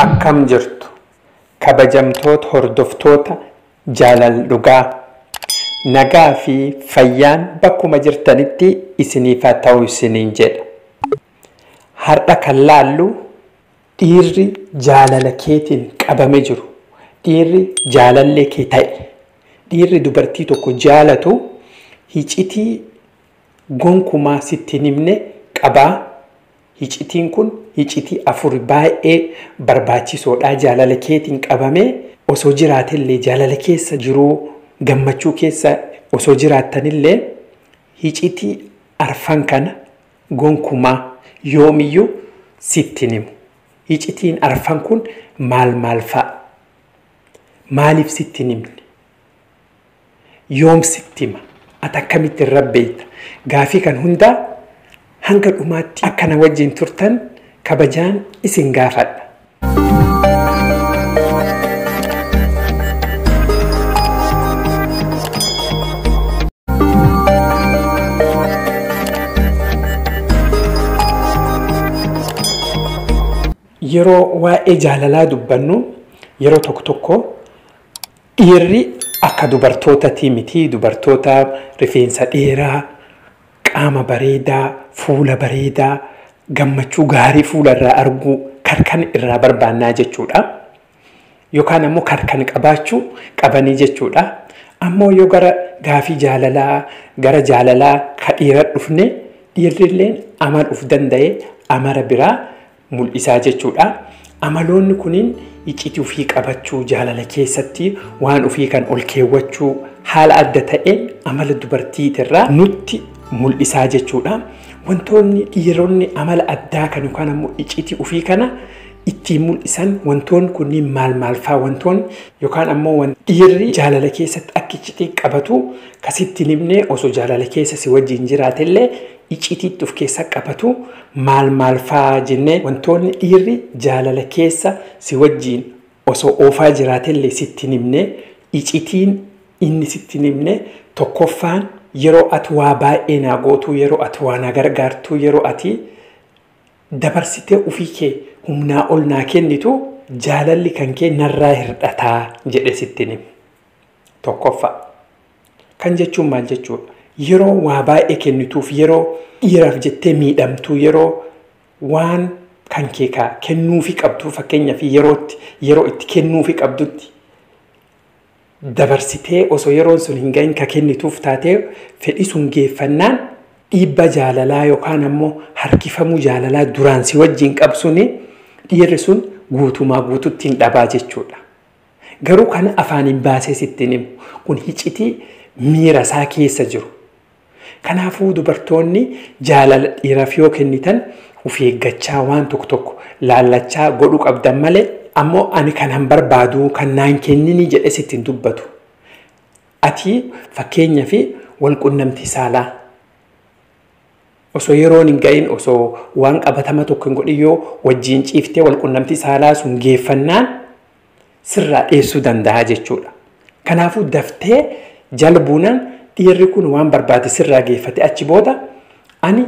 Akkam jirtu kabajamtoota hordoftoota jaalal dhugaa nagaa fi fayyaan bakkuma jirtanitti isiniif haa ta'u isiniin jedha. Har'a kan laallu dhiirri jaalala keetiin qabame jiru, dhiirri jaalallee kee ta'e, dhiirri dubartii tokko jaalatu hicitii gonkumaa sitti himne qabaa. Hicitiin kun hicitii afur baay'ee barbaachisoodha. Jaalala keetiin qabame osoo jiraatillee jaalala keessa jiruu gammachuu keessa osoo jiraatanillee hicitii arfan kana gonkumaa yoomiyyuu sitti himu. Hicitiin arfan kun maal fa'a? Maaliif sitti himne? Yoom sitti hima? Ati akkamitti irra beekta? Gaafii kan hundaa hanga dhumaatti akkana wajjin turtan kabajaan isin gaafadha. Yeroo waa'ee jaalalaa dubbannu yeroo tokko dhiirri akka dubartootatii miti. Dubartoota rifeensa dheeraa, qaama bareedaa, fuula bareedaa, gammachuu gaarii fuula irraa arguu kan irraa barbaannaa jechuudha. Yookaan ammoo kan qabaachuu qabanii jechuudha. Ammoo yoo gara gaafii jaalalaa, gara jaalalaa ka dhiira dhufne dhiirrilleen amal uf danda'e amala biraa mul'isaa jechuudha. Amaloonni kuniin iccitii ofii qabachuu, jaalala keessatti waan ofii kan ol keewwachuu haala adda ta'een amala dubartiitirraa nutti mul'isaa jechuudha. Wantoonni dhiironni amala addaa kan yookaan ammoo iccitii ofii kana ittiin mul'isan wantoonni kunniin maal fa'aa? Wantoonni yookaan ammoo dhiirri jaalala keessatti akka iccitii qabatu kasitti himne osoo jaalala keessa si wajjin jiraatellee iccitiitti of keessa qabatu maal fa'aa jennee wantoonni dhiirri jaalala keessa si wajjin osoo oofaa jiraatellee sitti himne iccitiin inni sitti himne tokkoffaan yeroo ati waa baay'ee naa gootu, yeroo ati waa na gargaartu, yeroo ati dabarsitee ofii kee humnaa ol naa kennitu jaalalli kan kee narraa hirdhataa jedhe sitti himu. Tokkoffaa kan jechuun maal jechuudha? Yeroo waa baay'ee kennituuf, yeroo dhiiraaf jettee miidhamtu, yeroo waan kan kee kennuufi qabdu fakkeenyaaf yeroo itti kennuufi qabdutti dabarsitee osoo yeroon sun hin gahin ka kennituuf taatee fedhii sun geeffannaan dhiibba jaalalaa yookaan ammoo harkifamuu jaalalaa duraan si wajjin qabsuni dhiirri sun guutumaa guututti hin dhabaa jechuudha. Garuu kana afaaniin baasee sitti himu kun hicitii miira isaa keessa jiru. Kanaafuu dubartoonni jaalala dhiiraaf yoo kennitan of eeggachaa waan tokko laallachaa godhuu qabdan malee ammoo ani kan barbaadu kan naan kennini jedhe sitti hin dubbatu. Ati fakkeenyaaf wal qunnamtii saalaa osoo yeroon hin gahin osoo waan qabatama tokko hin godhin yoo wajjin ciiftee wal qunnamtii saalaa sun geeffannaan sirraa dheessuu danda'a jechuudha. Kanaafuu daftee jalbuunaan dhiirri kun waan barbaade sirraa geeffate achi booda ani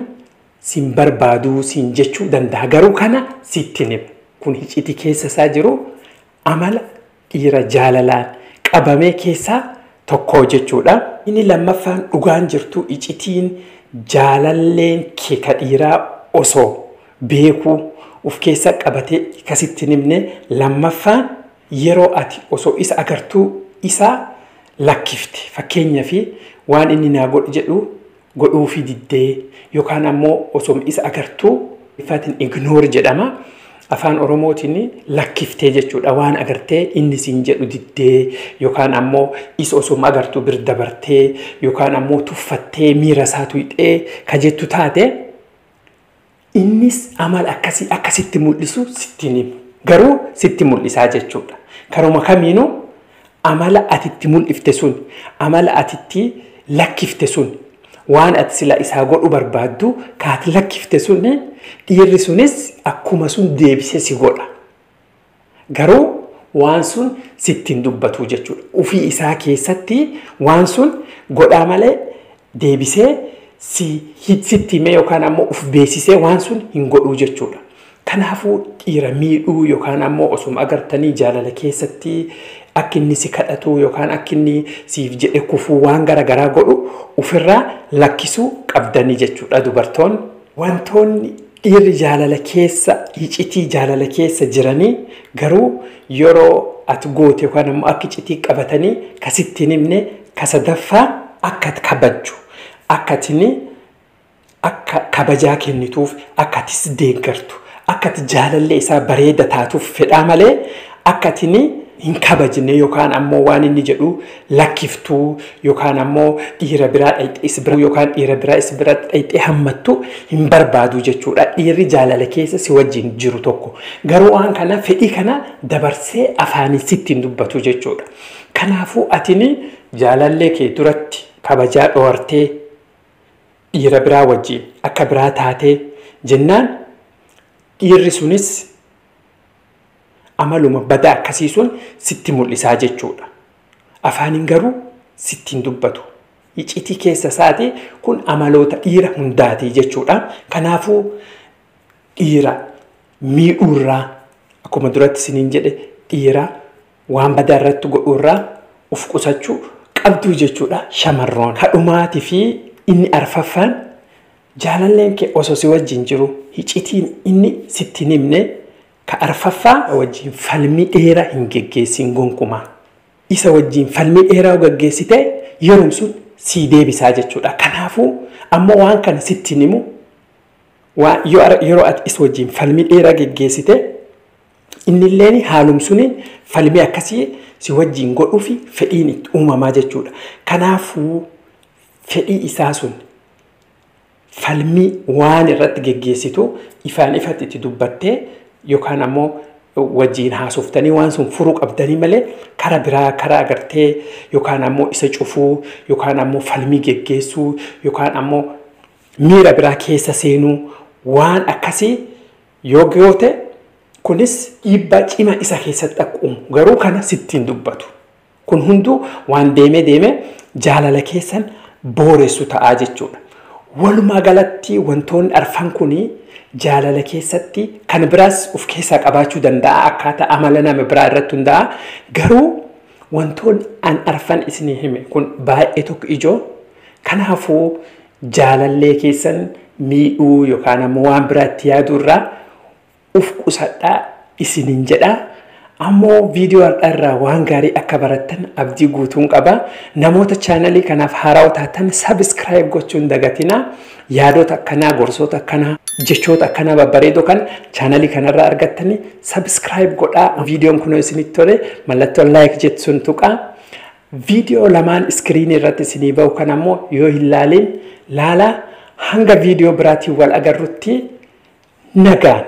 sin barbaaduu siin jechuu danda'a. Garuu kana sitti himu. Kun hicitii keessa isaa jiru amala dhiira jaalalaan qabamee keessaa tokko jechuudha. Inni lammaffaan dhugaan jirtu icitiin jaalalleen kee ka dhiiraa osoo beekuu of keessa qabatee kasitti himne lammaffaan yeroo ati osoo isa agartuu isaa lakkifte fakkeenyaaf waan inni naa godhu jedhu godhuufi diddee yookaan ammoo osoo isa agartuu ifaatiin ignore jedhama. Afaan Oromootiin lakkiftee jechuudha. Waan agartee inni siin jedhu diddee yookaan ammoo isa osoo agartuu bir dabartee yookaan ammoo tuffattee miira isaa tuqxee ka jettu taate innis amala akkasitti mul'isu sitti himu. Garuu sitti mul'isaa jechuudha. Karuma kamiinuu amala atitti mul'ifte sun, amala atitti lakkifte sun waan ati sila isaa godhu barbaaddu kaati lakkifte sun dhiirri sunis akkuma sun deebisee si godha. Garuu waan sun sitti hin dubbatu jechuudha. Ufii isaa keessatti waan sun godhaa malee deebisee sitti himee yookaan ammoo uf beeksisee waan sun hin godhu jechuudha. Kanaafuu dhiira miidhuu yookaan ammoo osuma agartanii jaalala keessatti akka inni si kadhatu yookaan akka inni siif jedhe kufuu waan garaagaraa godhu ofirraa lakkisuu qabdanii jechuudha dubartoonni. Wantoonni dhiirri jaalala keessa iccitii jaalala keessa jiranii garuu yeroo ati goote yookaan ammoo akka iccitii qabatanii kasitti himne kasadaffaa akka kabajju akkatini akka kabajaa kennituuf akkatis deeggartu akkati jaalallee isaa bareeda taatuuf fedhaa malee akkatini hin kabajne yookaan ammoo waan inni jedhu lakkiftuu yookaan ammoo dhiira biraa dhayxee bira yookaan dhiira biraa is bira dhayxee hammattu hin barbaadu jechuudha. Dhiirri jaalala keessa si wajjin jiru tokko garuu waan kana fedhii kana dabarsee afaanii sitti hin dubbatu jechuudha. Kanaafuu atini jaalallee kee duratti kabajaa dhoortee dhiira biraa wajjin akka biraa taatee jennaan dhiirri sunis amaluma badaa akkasii sun sitti mul'isaa jechuudha. Afaaniin garuu sitti hin dubbatu. Iccitii keessa isaati kun amaloota dhiira hundaati jechuudha. Kanaafuu dhiira miidhuurraa akkuma duratti isiniin jedhe dhiira waan badaa irratti godhuurraa of qusachuu qabduu jechuudha. Shamarroon hadhumaatii fi inni arfaffaan jaalalleen kee osoo si wajjin jiru iccitiin inni sitti himne ka arfaffaa wajjin falmii dheeraa hin geggeessin gonkumaa. Isa wajjin falmii dheeraa geggeessite yeroo sun si deebisaa jechuudha. Kanaafuu ammoo waan kana sitti himu yeroo ati isa wajjin falmii dheeraa geggeessite innilleen haalum suniin falmii akkasii si wajjin godhuufi fedhiin itti uumamaa jechuudha. Kanaafuu fedhii isaa sun falmii waan irratti geggeessitu ifaan ifatti itti dubbattee yookaan ammoo wajjin haasoftanii waan sun furuu qabdanii malee karaa biraa karaa agartee yookaan ammoo isa cufuu yookaan ammoo falmii geggeessuu yookaan ammoo miira biraa keessa seenuu waan akkasii yoo goote kunis dhiibbaa cimaa isa keessatti aquumu garuu kana sittiin dubbatu. Kun hunduu waan deemee jaalala keessan booressu ta'aa jechuudha. Walumaa galatti wantoonni arfan kunii jaalala keessatti kan biraas of keessaa qabaachuu danda'a akkaataa amala nama biraa irratti hunda'a garuu wantoonni an arfan isinii hime kun baay'ee tokko ijoo. Kanaafuu jaalallee keessan miidhuu yookaan ammoo waan biraatti yaaduu irraa of qusadhaa isiniin jedha. Ammoo viidiyoo har'aarraa waan gaarii akka barattan abdii guutuun qaba. Namoota chaanalii kanaaf haaraa taatan subscribe gochuun dagatinaa. Yaadota akkanaa gorsoota akkanaa jechoota akkanaa babbareedoo kan chaanalii kanarraa argattanii subscribe godhaa. Viidiyoon kun isinitti tole mallattoo like jettuun tuqaa. Viidiyoo lamaan iskiriinii irratti isinii ba'u kan ammoo yoo hin laalin laalaa hanga viidiyoo biraatiin wal agarrutti nagaan.